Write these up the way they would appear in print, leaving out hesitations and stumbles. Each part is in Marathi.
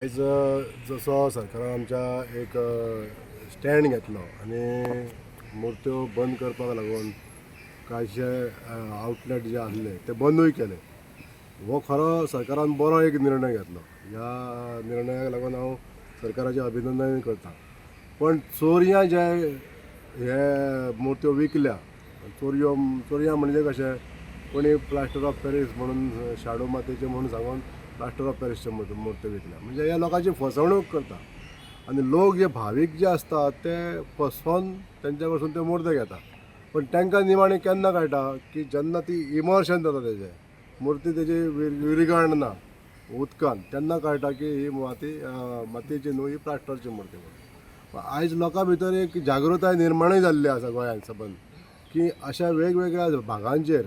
आयज जसो सरकारान आमच्या एक स्टँड घेतलो आनी मुर्त्यो बंद करपाक लागून कांयशे आउटलेट जे आसले ते बंदूय केले. हो खरो सरकारान बरो एक निर्णय घेतलो. ह्या निर्णयाक लागून हांव सरकाराचें अभिनंदन करता. पण चोरयां जे हे मुर्त्यो विकल्या, चोरयां म्हणजे कशें, कोणी प्लास्टर ऑफ पॅरीस म्हणून शाडू मातयेचे म्हणून सांगून प्लास्टर ऑफ पॅरीसचे मुर्त्यो विकल्या. म्हणजे ह्या लोकांची फसवणूक करता आनी लोक जे भावीक जे असतात ते फसवून तेंच्या कडसून ते मुर्ते घेता. पण तांकां निमाणें केन्ना कळटा की जेन्ना ती इमर्शन जाता तेजें मुर्ती तेजी विरगळ ना उदकान, तेन्ना कळटा की ही मातयेची न्हू, ही प्लास्टरची मुर्ती म्हणून. आयज लोकां भितर एक जागृताय निर्माणूय जाल्ली आसा गोंयांत सबंद, की अशा वेगवेगळ्या भागांचेर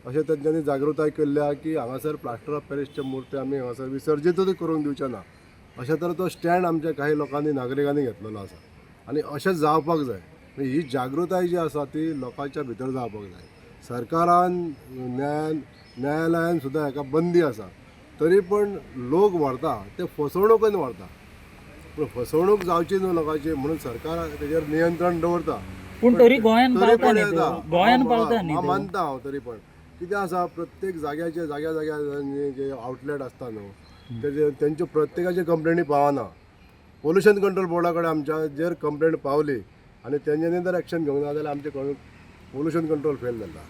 अशें तेंच्यांनी जागृताय केल्ल्या की हांगासर प्लास्टर ऑफ पॅरीसचे मुर्ते आमी हांगासर विसर्जीतूच करूंक दिवचे ना. अशा तरेन तो स्टँड आमच्या काही लोकांनी नागरिकांनी घेतलेलो आसा आनी अशेंच जावपाक जाय. ही जागृताय जी आसा ती लोकांच्या भितर जावपाक जाय. सरकारान न्यायालयान सुद्दां हाका बंदी आसा, तरी पण लोक व्हरता ते फसवणूकन व्हरता. पूण फसवणूक जावची न्हू लोकांची म्हणून सरकार तेजेर नियंत्रण दवरता. पूण तरी गोंयान तरी पावता पण न्ही येता. तो. गोंयान पावता न्ही हांव तो. मानता हांव तरी पण कितें आसा, प्रत्येक जाग्याचे जाग्या जे आउटलेट आसता न्हू, तेजे तेंच्यो प्रत्येकाची कंप्लेनी पावना. पोल्युशन कंट्रोल बोर्डा कडेन आमच्या जर कंप्लेंट पावली आनी तेंच्यांनी जर एक्शन घेवंक ना जाल्यार आमचे पोल्युशन कंट्रोल फेल जाता.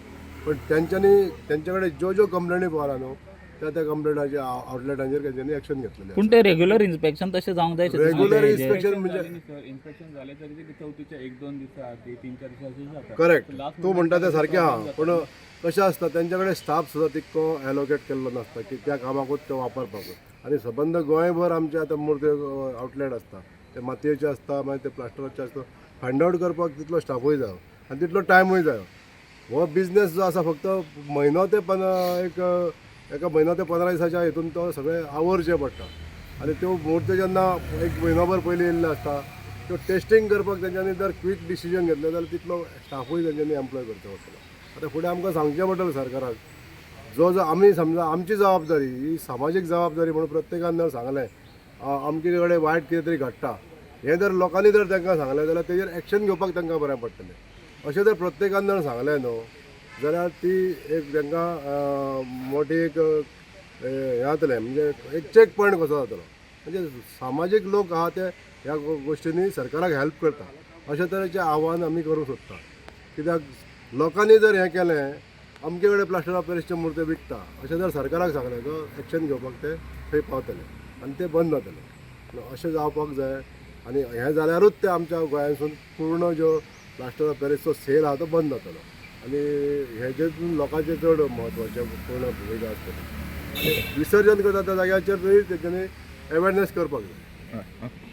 पण तेंच्या कडेन ज्यो कंप्लेनी पावला न्हू, त्या कंप्लेंटाच्या आउटलेटांचेर तेंच्यांनी एक्शन घेतलेलें. पूण ते रेग्युलर इन्स्पेक्शन तशें जावंक जाय. रेग्युलर इन्स्पेक्शन म्हणजे इन्स्पेक्शन झाले तरी ते चवथीच्या 1-2 दिवसात, 3-4 दिवसात जाता. करेक्ट, तूं म्हणटा तें सारकें आहा. पूण कशें आसता, तेंच्या कडेन स्टाफ सुद्दां तितको एलोकेट केल्लो नासता की त्या कामाकूच तो वापरपाक. आनी सबंद गोंयभर आमचे आतां मुर्त्यो आउटलेट आसता, ते मातयेचे आसता, मागीर ते प्लास्टराचे आसता. फायंड आवट करपाक तितलो स्टाफूय जायो आनी तितलो टायमूय जायो. हो बिजनेस जो आसा फक्त म्हयनो ते एका म्हयनो ते 15 दिसाच्या हितून तो सगळें आवरचें पडटा. आनी त्यो मुर्त्यो जेन्ना एक म्हयनोभर पयलीं येयल्ले आसता, त्यो टेस्टींग करपाक तेंच्यांनी जर क्वीक डिसिजन घेतलें जाल्यार तितलो स्टाफूय तेंच्यांनी एम्प्लॉय करचो पडटलो. आतां फुडें आमकां सांगचें पडटलें सरकाराक, जो आमी समजा आमची जबाबदारी ही सामाजीक जबाबदारी म्हणून प्रत्येकान जर सांगलें अमके कडेन वायट कितें तरी घडटा, हें जर लोकांनी जर तांकां सांगलें जाल्यार तेजेर एक्शन घेवपाक तांकां बरें पडटलें. अशें जर प्रत्येकान जर सांगलें न्हू जाल्यार ती एक तांकां मोठी एक हें जातलें, म्हणजे एक चॅक पॉयंट कसो जातलो. म्हणजे सामाजीक लोक आहा ते ह्या गोश्टींनी सरकाराक हेल्प करता. अशे तरेचें आव्हान आमी करूंक सोदता. कित्याक लोकांनी जर हें केलें, अमके कडेन प्लास्टर ऑफ पॅरीसचे मुर्ते विकता अशें जर सरकाराक सांगलें तर एक्शन घेवपाक ते थंय पावतले आनी ते बंद जातले. अशें जावपाक जाय. आनी हें जाल्यारूच ते आमच्या गोंयांसून पूर्ण ज्यो प्लास्टर ऑफ पॅरीसचो सेल आहा तो बंद जातलो. आनी हेजेतून लोकांचें चड म्हत्वाचें पूर्ण भुमिका आसतली. आनी विसर्जन करता त्या जाग्याचेर तरी तेंच्यांनी अवेरनेस करपाक जाय.